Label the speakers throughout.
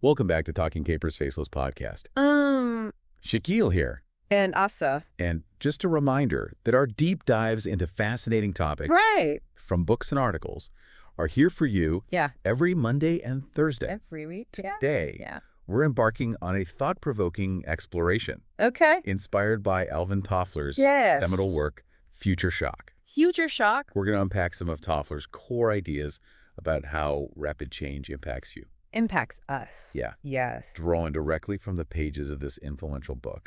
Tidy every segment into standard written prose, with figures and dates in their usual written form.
Speaker 1: Welcome back to Talking Capers Faceless Podcast. Shaquille here.
Speaker 2: And Asa.
Speaker 1: And just a reminder that our deep dives into fascinating topics from books and articles are here for you every Monday and Thursday.
Speaker 2: Every week.
Speaker 1: Today, we're embarking on a thought-provoking exploration.
Speaker 2: Okay.
Speaker 1: Inspired by Alvin Toffler's seminal work, Future Shock.
Speaker 2: Future Shock?
Speaker 1: We're going to unpack some of Toffler's core ideas about how rapid change impacts you.
Speaker 2: Impacts us.
Speaker 1: Yeah.
Speaker 2: Yes.
Speaker 1: Drawing directly from the pages of this influential book.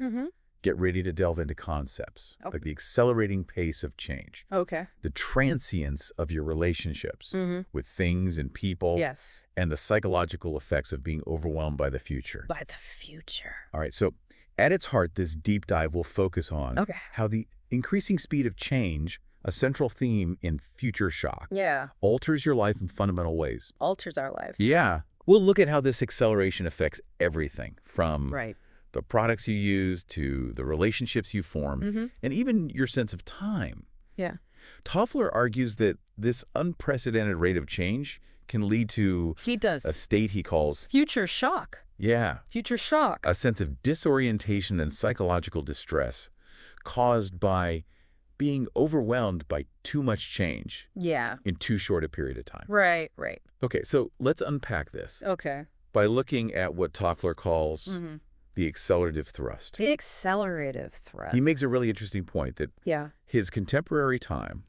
Speaker 1: Get ready to delve into concepts like the accelerating pace of change.
Speaker 2: Okay.
Speaker 1: The transience of your relationships with things and people.
Speaker 2: Yes.
Speaker 1: And the psychological effects of being overwhelmed by the future.
Speaker 2: By the future.
Speaker 1: All right. So at its heart, this deep dive will focus on how the increasing speed of change, a central theme in Future Shock, alters your life in fundamental ways.
Speaker 2: Alters our life.
Speaker 1: Yeah. We'll look at how this acceleration affects everything from the products you use to the relationships you form and even your sense of time.
Speaker 2: Yeah.
Speaker 1: Toffler argues that this unprecedented rate of change can lead to a state he calls
Speaker 2: Future Shock.
Speaker 1: Yeah.
Speaker 2: Future Shock.
Speaker 1: A sense of disorientation and psychological distress caused by being overwhelmed by too much change in too short a period of time.
Speaker 2: Right.
Speaker 1: Okay, so let's unpack this.
Speaker 2: Okay.
Speaker 1: By looking at what Toffler calls the accelerative thrust.
Speaker 2: The accelerative thrust.
Speaker 1: He makes a really interesting point that his contemporary time,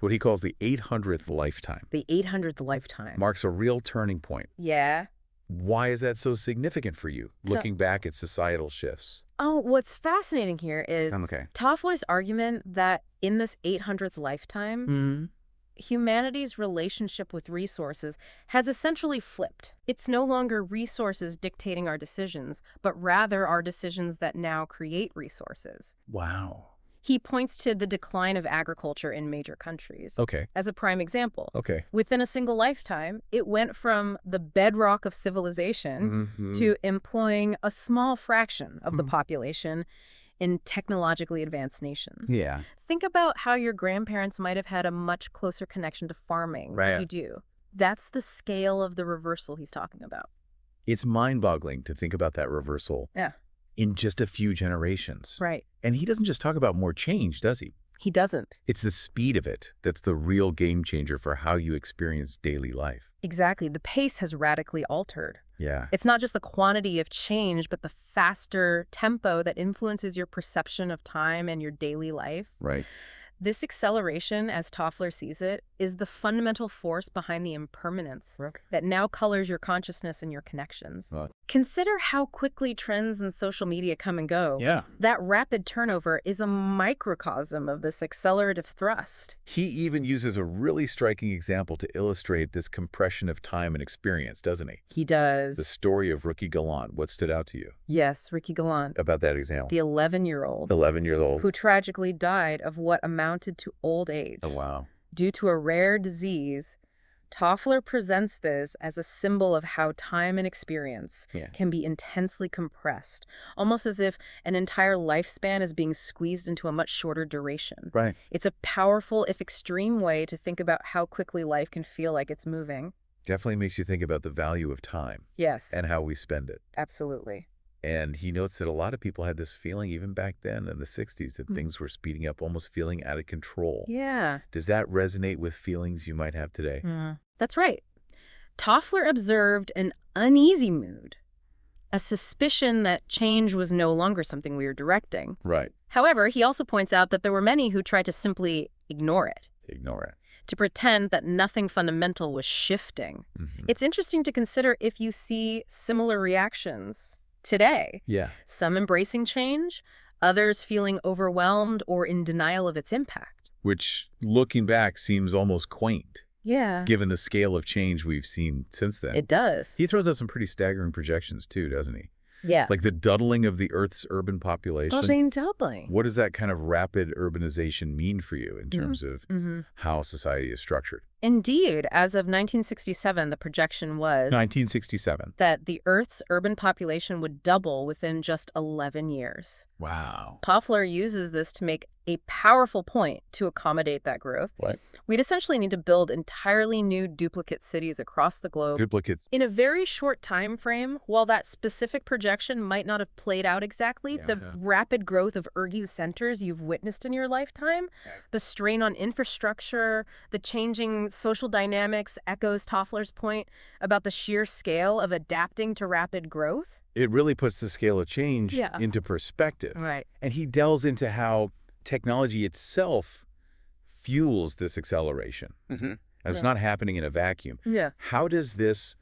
Speaker 1: what he calls the 800th lifetime.
Speaker 2: The 800th lifetime.
Speaker 1: Marks a real turning point.
Speaker 2: Yeah.
Speaker 1: Why is that so significant for you, looking back at societal shifts?
Speaker 2: Oh, what's fascinating here is Toffler's argument that in this 800th lifetime, humanity's relationship with resources has essentially flipped. It's no longer resources dictating our decisions, but rather our decisions that now create resources.
Speaker 1: Wow.
Speaker 2: He points to the decline of agriculture in major countries as a prime example. Within a single lifetime, it went from the bedrock of civilization to employing a small fraction of the population in technologically advanced nations.
Speaker 1: Yeah.
Speaker 2: Think about how your grandparents might have had a much closer connection to farming than you do. That's the scale of the reversal he's talking about.
Speaker 1: It's mind-boggling to think about that reversal in just a few generations.
Speaker 2: Right.
Speaker 1: And he doesn't just talk about more change, does he?
Speaker 2: He doesn't.
Speaker 1: It's the speed of it that's the real game changer for how you experience daily life.
Speaker 2: Exactly. The pace has radically altered.
Speaker 1: Yeah.
Speaker 2: It's not just the quantity of change, but the faster tempo that influences your perception of time and your daily life.
Speaker 1: Right.
Speaker 2: This acceleration, as Toffler sees it, is the fundamental force behind the impermanence that now colors your consciousness and your connections. Consider how quickly trends in social media come and go.
Speaker 1: Yeah.
Speaker 2: That rapid turnover is a microcosm of this accelerative thrust.
Speaker 1: He even uses a really striking example to illustrate this compression of time and experience, doesn't he?
Speaker 2: He does.
Speaker 1: The story of Ricky Gallant. What stood out to you?
Speaker 2: Yes, Ricky Gallant.
Speaker 1: About that example.
Speaker 2: The 11-year-old.
Speaker 1: 11-year-old.
Speaker 2: Who tragically died of what amounted to old age.
Speaker 1: Oh, wow.
Speaker 2: Due to a rare disease. Toffler presents this as a symbol of how time and experience can be intensely compressed, almost as if an entire lifespan is being squeezed into a much shorter duration.
Speaker 1: Right.
Speaker 2: It's a powerful, if extreme, way to think about how quickly life can feel like it's moving.
Speaker 1: Definitely makes you think about the value of time.
Speaker 2: Yes.
Speaker 1: And how we spend it.
Speaker 2: Absolutely.
Speaker 1: And he notes that a lot of people had this feeling even back then in the 60s that things were speeding up, almost feeling out of control.
Speaker 2: Yeah.
Speaker 1: Does that resonate with feelings you might have today?
Speaker 2: That's right. Toffler observed an uneasy mood, a suspicion that change was no longer something we were directing.
Speaker 1: Right.
Speaker 2: However, he also points out that there were many who tried to simply ignore it.
Speaker 1: Ignore it.
Speaker 2: To pretend that nothing fundamental was shifting. It's interesting to consider if you see similar reactions today.
Speaker 1: Yeah.
Speaker 2: Some embracing change, others feeling overwhelmed or in denial of its impact.
Speaker 1: Which, looking back, seems almost quaint.
Speaker 2: Yeah.
Speaker 1: Given the scale of change we've seen since then.
Speaker 2: It does.
Speaker 1: He throws out some pretty staggering projections too, doesn't he?
Speaker 2: Yeah.
Speaker 1: Like the doubling of the Earth's urban population.
Speaker 2: Doubling.
Speaker 1: What does that kind of rapid urbanization mean for you in terms of how society is structured?
Speaker 2: Indeed, as of 1967, the projection was
Speaker 1: 1967.
Speaker 2: That the Earth's urban population would double within just 11 years.
Speaker 1: Wow.
Speaker 2: Toffler uses this to make a powerful point to accommodate that growth.
Speaker 1: Right.
Speaker 2: We'd essentially need to build entirely new duplicate cities across the globe.
Speaker 1: Duplicates.
Speaker 2: In a very short time frame, while that specific projection might not have played out exactly, the rapid growth of urban centers you've witnessed in your lifetime, the strain on infrastructure, the changing social dynamics echoes Toffler's point about the sheer scale of adapting to rapid growth.
Speaker 1: It really puts the scale of change into perspective.
Speaker 2: Right.
Speaker 1: And he delves into how technology itself fuels this acceleration. And it's not happening in a vacuum.
Speaker 2: Yeah.
Speaker 1: How does this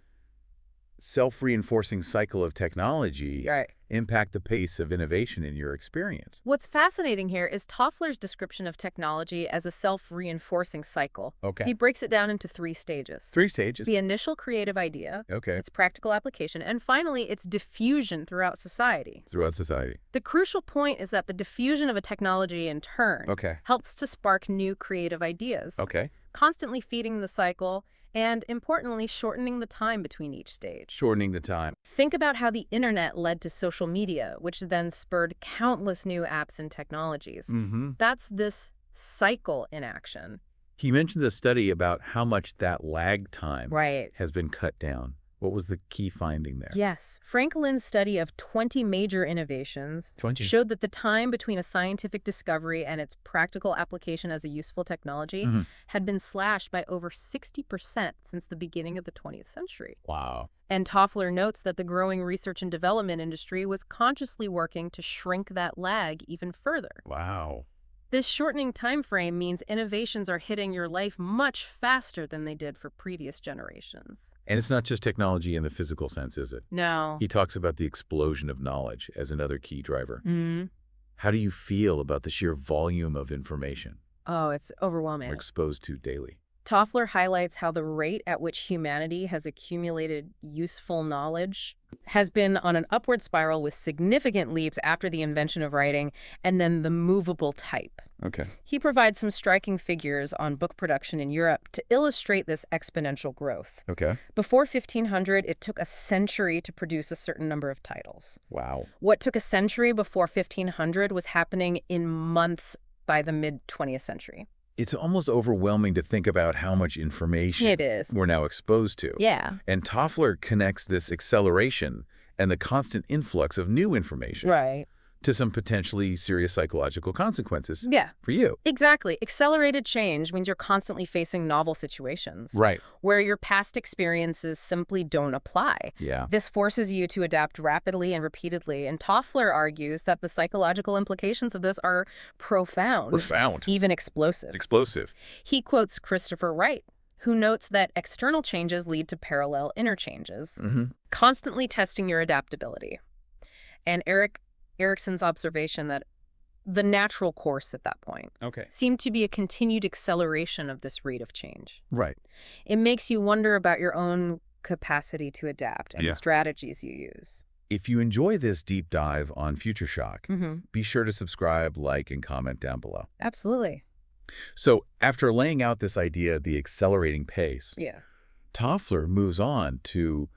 Speaker 1: self-reinforcing cycle of technology impact the pace of innovation in your experience?
Speaker 2: What's fascinating here is Toffler's description of technology as a self-reinforcing cycle. He breaks it down into 3 stages.
Speaker 1: 3 stages.
Speaker 2: The initial creative idea, its practical application, and finally its diffusion throughout society. The crucial point is that the diffusion of a technology in turn helps to spark new creative ideas, constantly feeding the cycle, and importantly, shortening the time between each stage.
Speaker 1: Shortening the time.
Speaker 2: Think about how the internet led to social media, which then spurred countless new apps and technologies. That's this cycle in action.
Speaker 1: He mentions a study about how much that lag time has been cut down. What was the key finding there?
Speaker 2: Yes. Franklin's study of 20 major innovations showed that the time between a scientific discovery and its practical application as a useful technology had been slashed by over 60% since the beginning of the 20th century.
Speaker 1: Wow.
Speaker 2: And Toffler notes that the growing research and development industry was consciously working to shrink that lag even further.
Speaker 1: Wow.
Speaker 2: This shortening time frame means innovations are hitting your life much faster than they did for previous generations.
Speaker 1: And it's not just technology in the physical sense, is it?
Speaker 2: No.
Speaker 1: He talks about the explosion of knowledge as another key driver. How do you feel about the sheer volume of information
Speaker 2: Oh, it's overwhelming.
Speaker 1: we're exposed to daily?
Speaker 2: Toffler highlights how the rate at which humanity has accumulated useful knowledge has been on an upward spiral with significant leaps after the invention of writing and then the movable type. He provides some striking figures on book production in Europe to illustrate this exponential growth. Before 1500, it took a century to produce a certain number of titles.
Speaker 1: Wow.
Speaker 2: What took a century before 1500 was happening in months by the mid-20th century.
Speaker 1: It's almost overwhelming to think about how much information we're now exposed to. And Toffler connects this acceleration and the constant influx of new information to some potentially serious psychological consequences for you.
Speaker 2: Exactly. Accelerated change means you're constantly facing novel situations where your past experiences simply don't apply. This forces you to adapt rapidly and repeatedly, and Toffler argues that the psychological implications of this are profound. Even explosive. He quotes Christopher Wright, who notes that external changes lead to parallel inner changes, constantly testing your adaptability. And Erickson's observation that the natural course at that point seemed to be a continued acceleration of this rate of change. It makes you wonder about your own capacity to adapt and the strategies you use.
Speaker 1: If you enjoy this deep dive on Future Shock, be sure to subscribe, like, and comment down below.
Speaker 2: Absolutely.
Speaker 1: So after laying out this idea of the accelerating pace, Toffler moves on to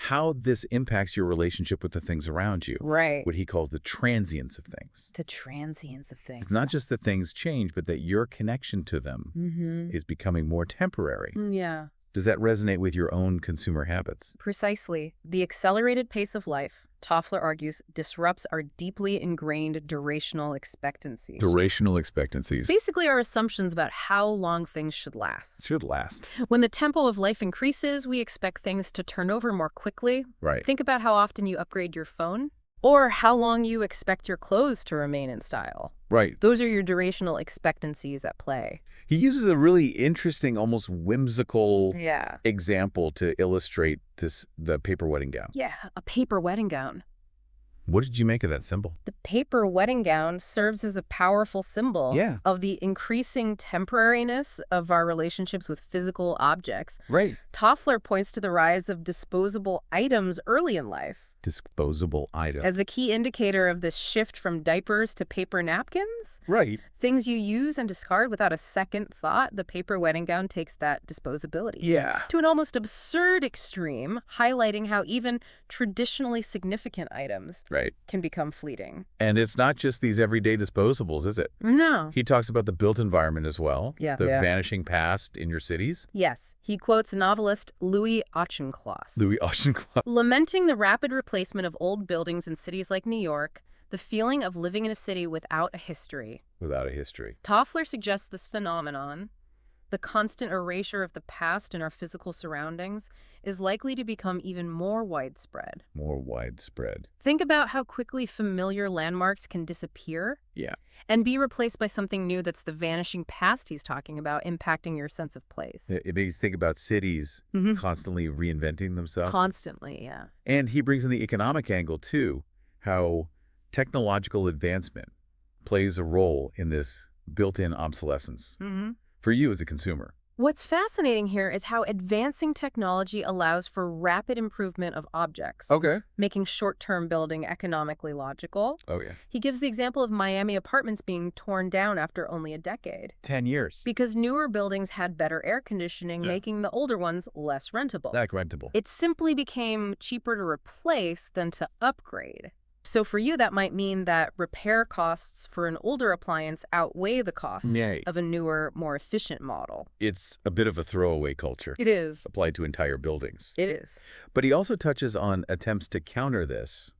Speaker 1: how this impacts your relationship with the things around you. What he calls the transience of things.
Speaker 2: The transience of things.
Speaker 1: It's not just that things change, but that your connection to them is becoming more temporary. Does that resonate with your own consumer habits?
Speaker 2: Precisely. The accelerated pace of life, Toffler argues, disrupts our deeply ingrained durational expectancies. Basically our assumptions about how long things should last. When the tempo of life increases, we expect things to turn over more quickly. Think about how often you upgrade your phone, or how long you expect your clothes to remain in style. Those are your durational expectancies at play.
Speaker 1: He uses a really interesting, almost whimsical example to illustrate the paper wedding gown.
Speaker 2: A paper wedding gown.
Speaker 1: What did you make of that symbol?
Speaker 2: The paper wedding gown serves as a powerful symbol of the increasing temporariness of our relationships with physical objects. Toffler points to the rise of disposable items early in life,
Speaker 1: Disposable item.
Speaker 2: As a key indicator of this shift from diapers to paper napkins.
Speaker 1: Right.
Speaker 2: Things you use and discard without a second thought, the paper wedding gown takes that disposability.
Speaker 1: Yeah.
Speaker 2: To an almost absurd extreme, highlighting how even traditionally significant items can become fleeting.
Speaker 1: And it's not just these everyday disposables, is it?
Speaker 2: No.
Speaker 1: He talks about the built environment as well.
Speaker 2: Yeah.
Speaker 1: The vanishing past in your cities.
Speaker 2: Yes. He quotes novelist Louis Auchincloss. Lamenting the rapid replacement of old buildings in cities like New York, the feeling of living in a city without a history. Toffler suggests this phenomenon, the constant erasure of the past in our physical surroundings, is likely to become even more widespread. Think about how quickly familiar landmarks can disappear.
Speaker 1: Yeah.
Speaker 2: And be replaced by something new that's the vanishing past he's talking about, impacting your sense of place.
Speaker 1: It makes you think about cities constantly reinventing themselves.
Speaker 2: Constantly, yeah.
Speaker 1: And he brings in the economic angle, too, how technological advancement plays a role in this built-in obsolescence for you as a consumer.
Speaker 2: What's fascinating here is how advancing technology allows for rapid improvement of objects, making short-term building economically logical. He gives the example of Miami apartments being torn down after only a decade.
Speaker 1: 10 years.
Speaker 2: Because newer buildings had better air conditioning, making the older ones less rentable. It simply became cheaper to replace than to upgrade. So for you, that might mean that repair costs for an older appliance outweigh the costs of a newer, more efficient model.
Speaker 1: It's a bit of a throwaway culture.
Speaker 2: It is.
Speaker 1: Applied to entire buildings.
Speaker 2: It is.
Speaker 1: But he also touches on attempts to counter this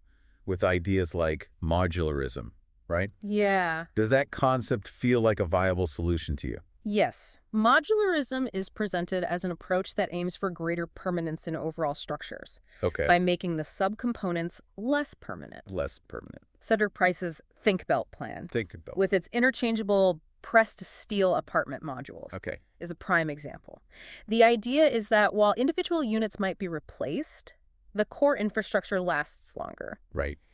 Speaker 1: with ideas like modularism, right?
Speaker 2: Yeah.
Speaker 1: Does that concept feel like a viable solution to you?
Speaker 2: Yes. Modularism is presented as an approach that aims for greater permanence in overall structures by making the subcomponents less permanent. Cedric Price's Think Belt plan, with its interchangeable pressed steel apartment modules, is a prime example. The idea is that while individual units might be replaced, the core infrastructure lasts longer.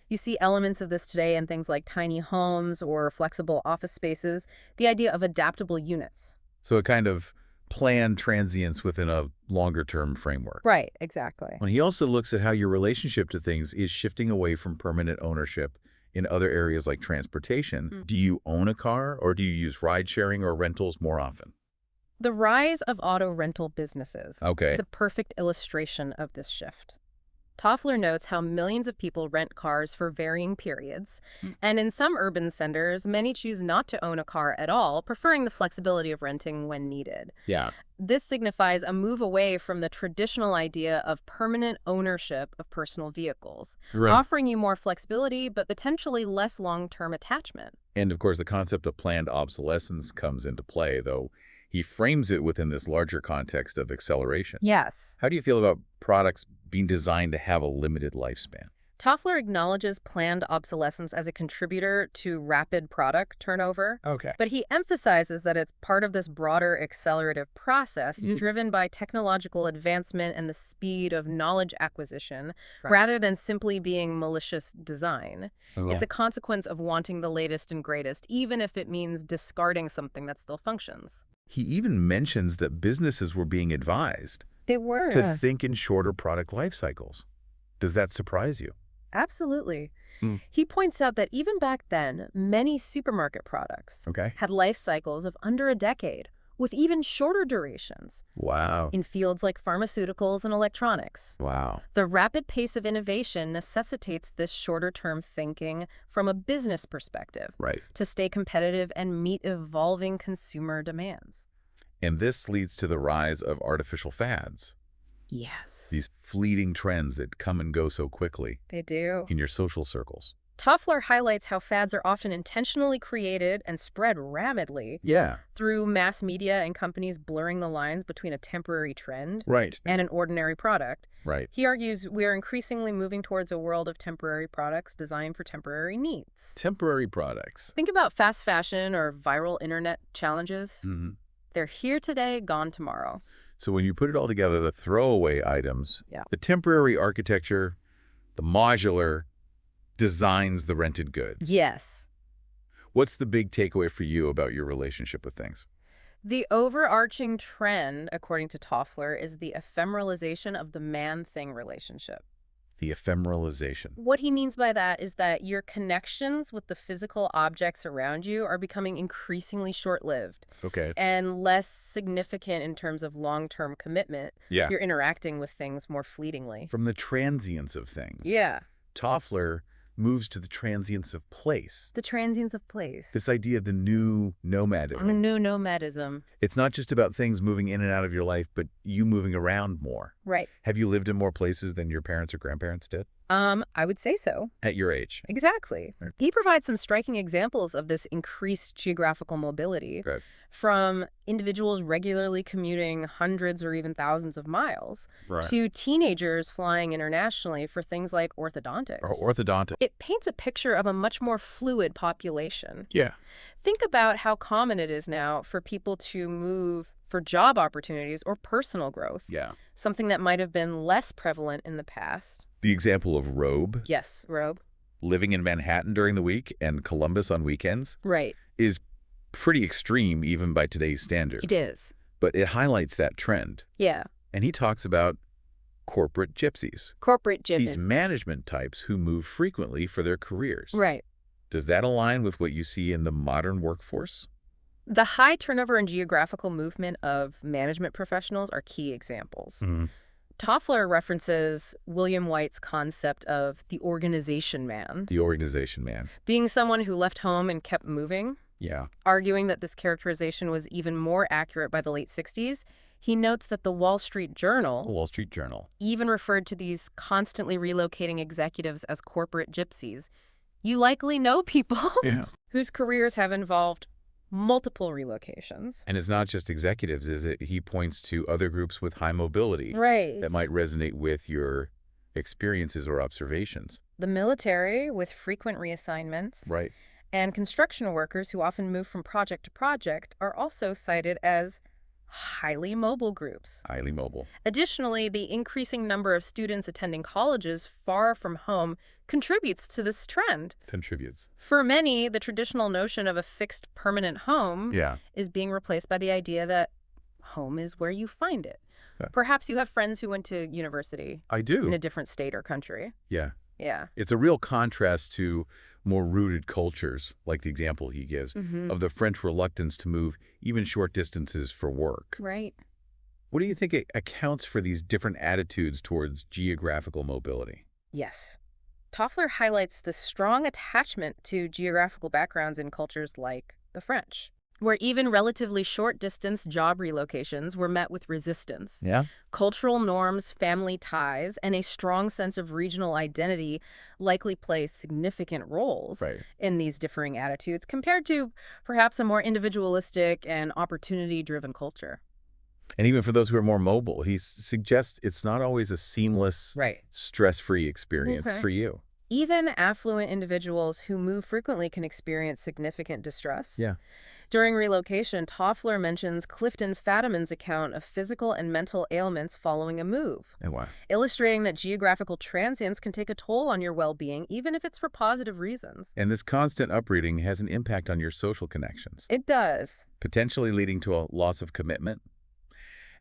Speaker 2: You see elements of this today in things like tiny homes or flexible office spaces, the idea of adaptable units.
Speaker 1: So a kind of planned transience within a longer-term framework.
Speaker 2: Right, exactly.
Speaker 1: And he also looks at how your relationship to things is shifting away from permanent ownership in other areas like transportation. Do you own a car, or do you use ride-sharing or rentals more often?
Speaker 2: The rise of auto rental businesses is a perfect illustration of this shift. Toffler notes how millions of people rent cars for varying periods, and in some urban centers, many choose not to own a car at all, preferring the flexibility of renting when needed. This signifies a move away from the traditional idea of permanent ownership of personal vehicles, offering you more flexibility but potentially less long-term attachment.
Speaker 1: And of course, the concept of planned obsolescence comes into play, though he frames it within this larger context of acceleration.
Speaker 2: Yes.
Speaker 1: How do you feel about products being designed to have a limited lifespan?
Speaker 2: Toffler acknowledges planned obsolescence as a contributor to rapid product turnover, but he emphasizes that it's part of this broader accelerative process driven by technological advancement and the speed of knowledge acquisition, rather than simply being malicious design. It's a consequence of wanting the latest and greatest, even if it means discarding something that still functions.
Speaker 1: He even mentions that businesses were being advised to think in shorter product life cycles. Does that surprise you?
Speaker 2: Absolutely. He points out that even back then, many supermarket products had life cycles of under a decade, with even shorter durations.
Speaker 1: Wow.
Speaker 2: In fields like pharmaceuticals and electronics.
Speaker 1: Wow.
Speaker 2: The rapid pace of innovation necessitates this shorter-term thinking from a business perspective to stay competitive and meet evolving consumer demands.
Speaker 1: And this leads to the rise of artificial fads.
Speaker 2: Yes.
Speaker 1: These fleeting trends that come and go so quickly.
Speaker 2: They do.
Speaker 1: In your social circles.
Speaker 2: Toffler highlights how fads are often intentionally created and spread rapidly through mass media and companies blurring the lines between a temporary trend and an ordinary product. He argues we are increasingly moving towards a world of temporary products designed for temporary needs.
Speaker 1: Temporary products.
Speaker 2: Think about fast fashion or viral internet challenges. They're here today, gone tomorrow.
Speaker 1: So when you put it all together, the throwaway items, the temporary architecture, the modular, designs the rented goods.
Speaker 2: Yes.
Speaker 1: What's the big takeaway for you about your relationship with things?
Speaker 2: The overarching trend, according to Toffler, is the ephemeralization of the man-thing relationship.
Speaker 1: The ephemeralization.
Speaker 2: What he means by that is that your connections with the physical objects around you are becoming increasingly short-lived.
Speaker 1: Okay.
Speaker 2: And less significant in terms of long-term commitment.
Speaker 1: Yeah.
Speaker 2: You're interacting with things more fleetingly.
Speaker 1: From the transience of things.
Speaker 2: Yeah.
Speaker 1: Toffler moves to the transience of place.
Speaker 2: The transience of place.
Speaker 1: This idea of the new nomadism.
Speaker 2: The new nomadism.
Speaker 1: It's not just about things moving in and out of your life, but you moving around more.
Speaker 2: Right.
Speaker 1: Have you lived in more places than your parents or grandparents did?
Speaker 2: I would say so.
Speaker 1: At your age?
Speaker 2: Exactly.
Speaker 1: Right.
Speaker 2: He provides some striking examples of this increased geographical mobility.
Speaker 1: Good.
Speaker 2: From individuals regularly commuting hundreds or even thousands of miles to teenagers flying internationally for things like orthodontics.
Speaker 1: Or orthodontics.
Speaker 2: It paints a picture of a much more fluid population.
Speaker 1: Yeah.
Speaker 2: Think about how common it is now for people to move for job opportunities or personal growth.
Speaker 1: Yeah.
Speaker 2: Something that might have been less prevalent in the past.
Speaker 1: The example of Robe.
Speaker 2: Yes, Robe.
Speaker 1: Living in Manhattan during the week and Columbus on weekends.
Speaker 2: Right.
Speaker 1: Is pretty extreme even by today's standards.
Speaker 2: It is.
Speaker 1: But it highlights that trend.
Speaker 2: Yeah.
Speaker 1: And he talks about corporate gypsies.
Speaker 2: Corporate gypsies.
Speaker 1: These management types who move frequently for their careers.
Speaker 2: Right.
Speaker 1: Does that align with what you see in the modern workforce?
Speaker 2: The high turnover and geographical movement of management professionals are key examples. Toffler references William White's concept of the organization man.
Speaker 1: The organization man.
Speaker 2: Being someone who left home and kept moving.
Speaker 1: Yeah.
Speaker 2: Arguing that this characterization was even more accurate by the late 60s, he notes that the Wall Street Journal even referred to these constantly relocating executives as corporate gypsies. You likely know people whose careers have involved multiple relocations.
Speaker 1: And it's not just executives, is it? He points to other groups with high mobility that might resonate with your experiences or observations.
Speaker 2: The military with frequent reassignments.
Speaker 1: Right.
Speaker 2: And construction workers who often move from project to project are also cited as highly mobile groups.
Speaker 1: Highly mobile.
Speaker 2: Additionally, the increasing number of students attending colleges far from home contributes to this trend. For many, the traditional notion of a fixed permanent home is being replaced by the idea that home is where you find it. Perhaps you have friends who went to university.
Speaker 1: I do.
Speaker 2: In a different state or country.
Speaker 1: Yeah.
Speaker 2: Yeah.
Speaker 1: It's a real contrast to more rooted cultures, like the example he gives, of the French reluctance to move even short distances for work.
Speaker 2: Right.
Speaker 1: What do you think accounts for these different attitudes towards geographical mobility?
Speaker 2: Yes. Toffler highlights the strong attachment to geographical backgrounds in cultures like the French, where even relatively short-distance job relocations were met with resistance.
Speaker 1: Yeah.
Speaker 2: Cultural norms, family ties, and a strong sense of regional identity likely play significant roles in these differing attitudes compared to perhaps a more individualistic and opportunity-driven culture.
Speaker 1: And even for those who are more mobile, he suggests it's not always a seamless, stress-free experience for you.
Speaker 2: Even affluent individuals who move frequently can experience significant distress.
Speaker 1: Yeah.
Speaker 2: During relocation, Toffler mentions Clifton Fadiman's account of physical and mental ailments following a move, illustrating that geographical transience can take a toll on your well-being, even if it's for positive reasons.
Speaker 1: And this constant uprooting has an impact on your social connections.
Speaker 2: It does.
Speaker 1: Potentially leading to a loss of commitment.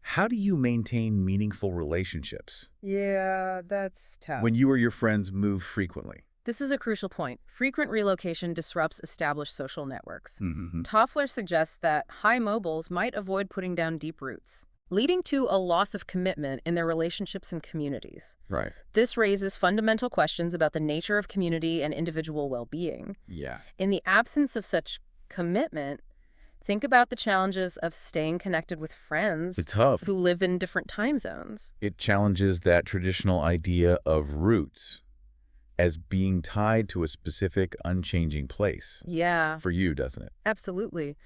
Speaker 1: How do you maintain meaningful relationships?
Speaker 2: Yeah, that's tough.
Speaker 1: When you or your friends move frequently?
Speaker 2: This is a crucial point. Frequent relocation disrupts established social networks. Toffler suggests that high mobiles might avoid putting down deep roots, leading to a loss of commitment in their relationships and communities.
Speaker 1: Right.
Speaker 2: This raises fundamental questions about the nature of community and individual well-being.
Speaker 1: Yeah.
Speaker 2: In the absence of such commitment, think about the challenges of staying connected with friends who live in different time zones.
Speaker 1: It challenges that traditional idea of roots as being tied to a specific unchanging place.
Speaker 2: Yeah.
Speaker 1: For you, doesn't it?
Speaker 2: Absolutely.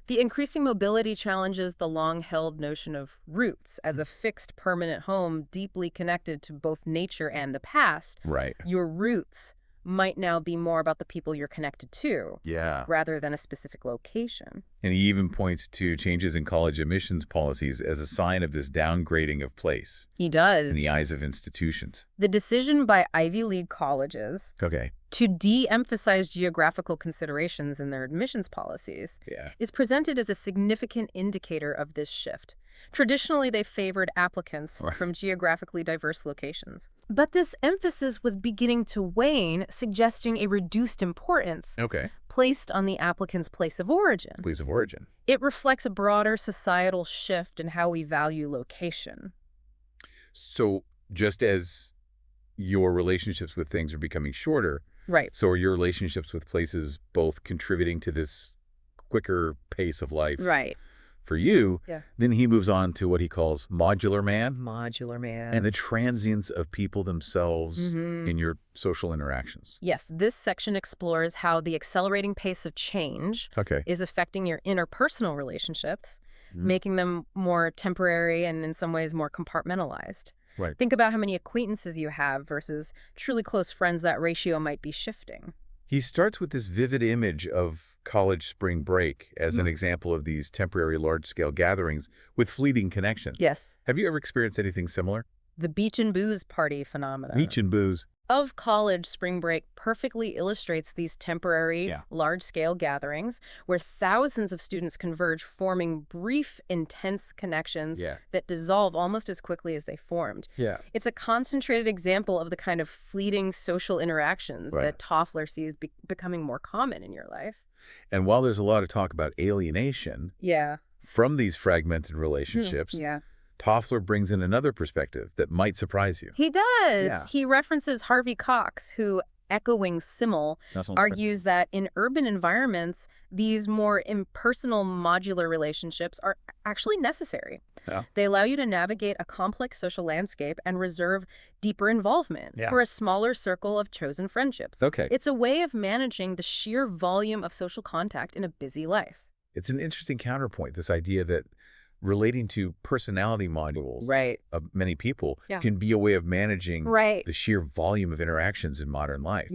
Speaker 2: The increasing mobility challenges the long-held notion of roots as a fixed permanent home deeply connected to both nature and the past.
Speaker 1: Right.
Speaker 2: Your roots might now be more about the people you're connected to rather than a specific location.
Speaker 1: And he even points to changes in college admissions policies as a sign of this downgrading of place.
Speaker 2: He does.
Speaker 1: In the eyes of institutions.
Speaker 2: The decision by Ivy League colleges to de-emphasize geographical considerations in their admissions policies is presented as a significant indicator of this shift. Traditionally, they favored applicants from geographically diverse locations. But this emphasis was beginning to wane, suggesting a reduced importance placed on the applicant's place of origin.
Speaker 1: Place of origin.
Speaker 2: It reflects a broader societal shift in how we value location.
Speaker 1: So just as your relationships with things are becoming shorter, so are your relationships with places both contributing to this quicker pace of life for you, then he moves on to what he calls modular man.
Speaker 2: Modular man.
Speaker 1: And the transience of people themselves in your social interactions.
Speaker 2: Yes, this section explores how the accelerating pace of change is affecting your interpersonal relationships, making them more temporary and in some ways more compartmentalized. Think about how many acquaintances you have versus truly close friends. That ratio might be shifting.
Speaker 1: He starts with this vivid image of college spring break as an example of these temporary large-scale gatherings with fleeting connections.
Speaker 2: Yes.
Speaker 1: Have you ever experienced anything similar?
Speaker 2: The beach and booze party phenomenon.
Speaker 1: Beach and booze.
Speaker 2: Of college spring break perfectly illustrates these temporary, large-scale gatherings where thousands of students converge, forming brief, intense connections that dissolve almost as quickly as they formed. It's a concentrated example of the kind of fleeting social interactions that Toffler sees becoming more common in your life.
Speaker 1: And while there's a lot of talk about alienation from these fragmented relationships, Toffler brings in another perspective that might surprise you.
Speaker 2: He does. He references Harvey Cox, who, echoing Simmel, argues that in urban environments, these more impersonal modular relationships are actually necessary. They allow you to navigate a complex social landscape and reserve deeper involvement for a smaller circle of chosen friendships. It's a way of managing the sheer volume of social contact in a busy life.
Speaker 1: It's an interesting counterpoint, this idea that relating to personality modules of many people can be a way of managing the sheer volume of interactions in modern life.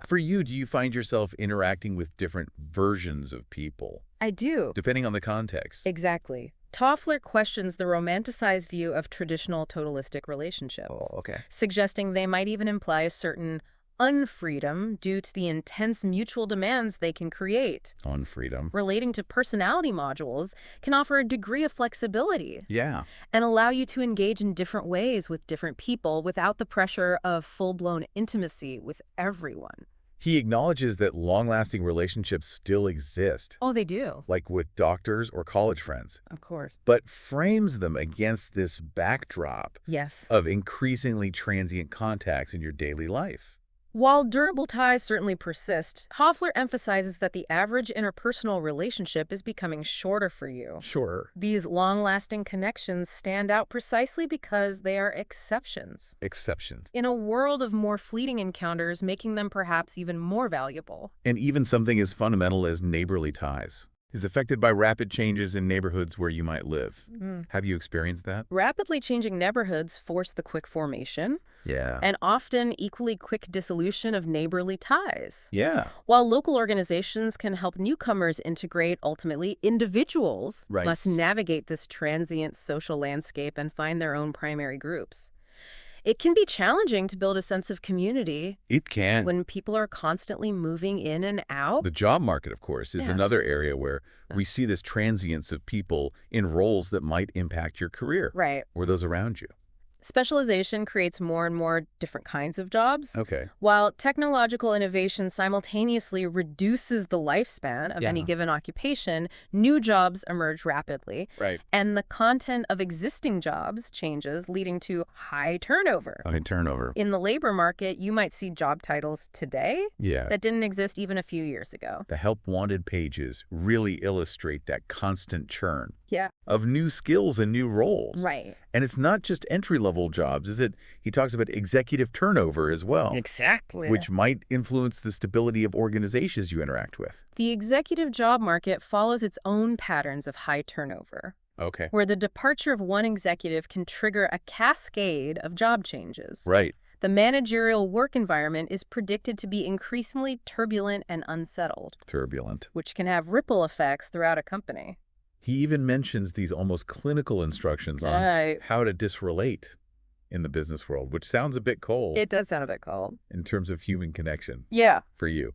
Speaker 1: For you, do you find yourself interacting with different versions of people?
Speaker 2: I do.
Speaker 1: Depending on the context.
Speaker 2: Exactly. Toffler questions the romanticized view of traditional totalistic relationships, suggesting they might even imply a certain unfreedom due to the intense mutual demands they can create.
Speaker 1: Unfreedom.
Speaker 2: Relating to personality modules can offer a degree of flexibility. And allow you to engage in different ways with different people without the pressure of full-blown intimacy with everyone.
Speaker 1: He acknowledges that long-lasting relationships still exist.
Speaker 2: Oh, they do.
Speaker 1: Like with doctors or college friends.
Speaker 2: Of course.
Speaker 1: But frames them against this backdrop of increasingly transient contacts in your daily life.
Speaker 2: While durable ties certainly persist, Toffler emphasizes that the average interpersonal relationship is becoming shorter for you. These long-lasting connections stand out precisely because they are exceptions. In a world of more fleeting encounters, making them perhaps even more valuable.
Speaker 1: And even something as fundamental as neighborly ties is affected by rapid changes in neighborhoods where you might live. Have you experienced that?
Speaker 2: Rapidly changing neighborhoods force the quick formation and often equally quick dissolution of neighborly ties. While local organizations can help newcomers integrate, ultimately, individuals must navigate this transient social landscape and find their own primary groups. It can be challenging to build a sense of community.
Speaker 1: It can.
Speaker 2: When people are constantly moving in and out.
Speaker 1: The job market, of course, is another area where we see this transience of people in roles that might impact your career. Or those around you.
Speaker 2: Specialization creates more and more different kinds of jobs. While technological innovation simultaneously reduces the lifespan of any given occupation, new jobs emerge rapidly. And the content of existing jobs changes, leading to high turnover. In the labor market, you might see job titles today that didn't exist even a few years ago.
Speaker 1: The help wanted pages really illustrate that constant churn of new skills and new roles. And it's not just entry-level jobs, is it? He talks about executive turnover as well. Which might influence the stability of organizations you interact with.
Speaker 2: The executive job market follows its own patterns of high turnover. Where the departure of one executive can trigger a cascade of job changes. The managerial work environment is predicted to be increasingly turbulent and unsettled. Which can have ripple effects throughout a company.
Speaker 1: He even mentions these almost clinical instructions on how to disrelate in the business world, which sounds a bit cold.
Speaker 2: It does sound a bit cold.
Speaker 1: In terms of human connection. For you.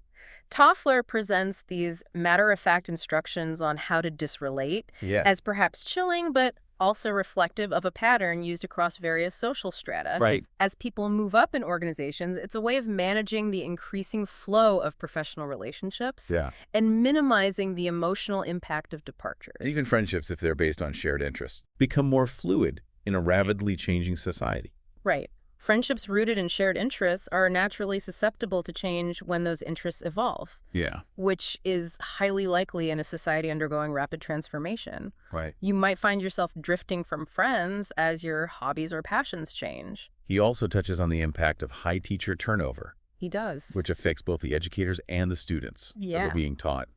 Speaker 2: Toffler presents these matter-of-fact instructions on how to disrelate as perhaps chilling, but also reflective of a pattern used across various social strata.
Speaker 1: Right.
Speaker 2: As people move up in organizations, it's a way of managing the increasing flow of professional relationships and minimizing the emotional impact of departures.
Speaker 1: And even friendships, if they're based on shared interests, become more fluid in a rapidly changing society.
Speaker 2: Right. Friendships rooted in shared interests are naturally susceptible to change when those interests evolve.
Speaker 1: Yeah.
Speaker 2: Which is highly likely in a society undergoing rapid transformation.
Speaker 1: Right.
Speaker 2: You might find yourself drifting from friends as your hobbies or passions change.
Speaker 1: He also touches on the impact of high teacher turnover.
Speaker 2: He does.
Speaker 1: Which affects both the educators and the students that are being taught.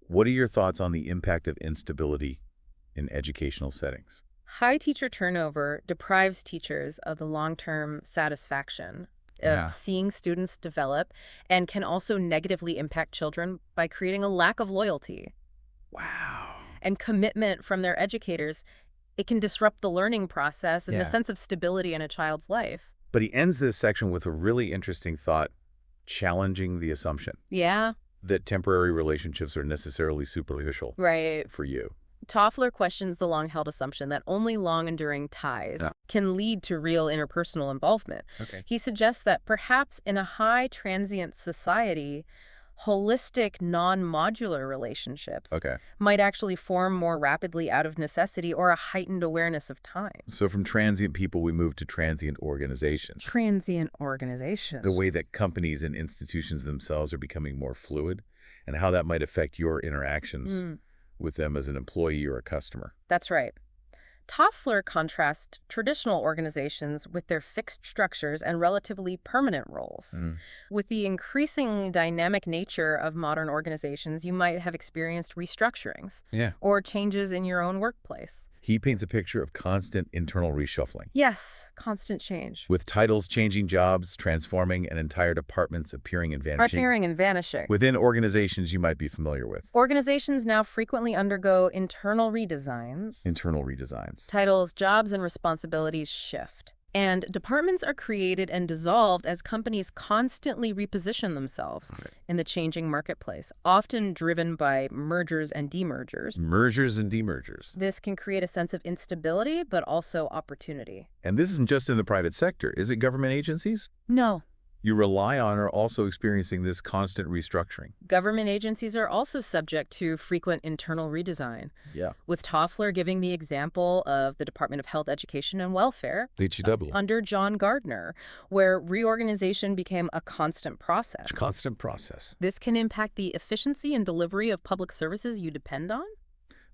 Speaker 1: What are your thoughts on the impact of instability in educational settings?
Speaker 2: High teacher turnover deprives teachers of the long-term satisfaction of seeing students develop and can also negatively impact children by creating a lack of loyalty.
Speaker 1: Wow.
Speaker 2: And commitment from their educators. It can disrupt the learning process and the sense of stability in a child's life.
Speaker 1: But he ends this section with a really interesting thought, challenging the assumption.
Speaker 2: Yeah.
Speaker 1: That temporary relationships are necessarily superficial.
Speaker 2: Right.
Speaker 1: For you.
Speaker 2: Toffler questions the long-held assumption that only long-enduring ties can lead to real interpersonal involvement.
Speaker 1: Okay.
Speaker 2: He suggests that perhaps in a high transient society, holistic, non-modular relationships might actually form more rapidly out of necessity or a heightened awareness of time.
Speaker 1: So from transient people, we move to transient organizations.
Speaker 2: Transient organizations.
Speaker 1: The way that companies and institutions themselves are becoming more fluid and how that might affect your interactions with them as an employee or a customer.
Speaker 2: That's right. Toffler contrasts traditional organizations with their fixed structures and relatively permanent roles. With the increasingly dynamic nature of modern organizations, you might have experienced restructurings or changes in your own workplace.
Speaker 1: He paints a picture of constant internal reshuffling.
Speaker 2: Yes, constant change.
Speaker 1: With titles changing, jobs transforming, and entire departments appearing and vanishing. Within organizations you might be familiar with.
Speaker 2: Organizations now frequently undergo internal redesigns. Titles, jobs, and responsibilities shift. And departments are created and dissolved as companies constantly reposition themselves in the changing marketplace, often driven by mergers and demergers. This can create a sense of instability, but also opportunity.
Speaker 1: And this isn't just in the private sector. Is it government agencies?
Speaker 2: No.
Speaker 1: You rely on are also experiencing this constant restructuring.
Speaker 2: Government agencies are also subject to frequent internal redesign. With Toffler giving the example of the Department of Health, Education, and Welfare under John Gardner, where reorganization became a constant process. This can impact the efficiency and delivery of public services you depend on.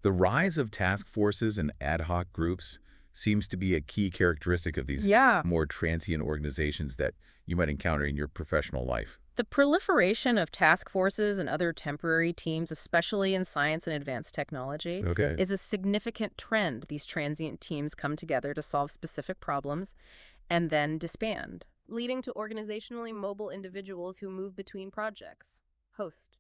Speaker 1: The rise of task forces and ad hoc groups seems to be a key characteristic of these more transient organizations that you might encounter in your professional life.
Speaker 2: The proliferation of task forces and other temporary teams, especially in science and advanced technology, is a significant trend. These transient teams come together to solve specific problems and then disband, leading to organizationally mobile individuals who move between projects. Host.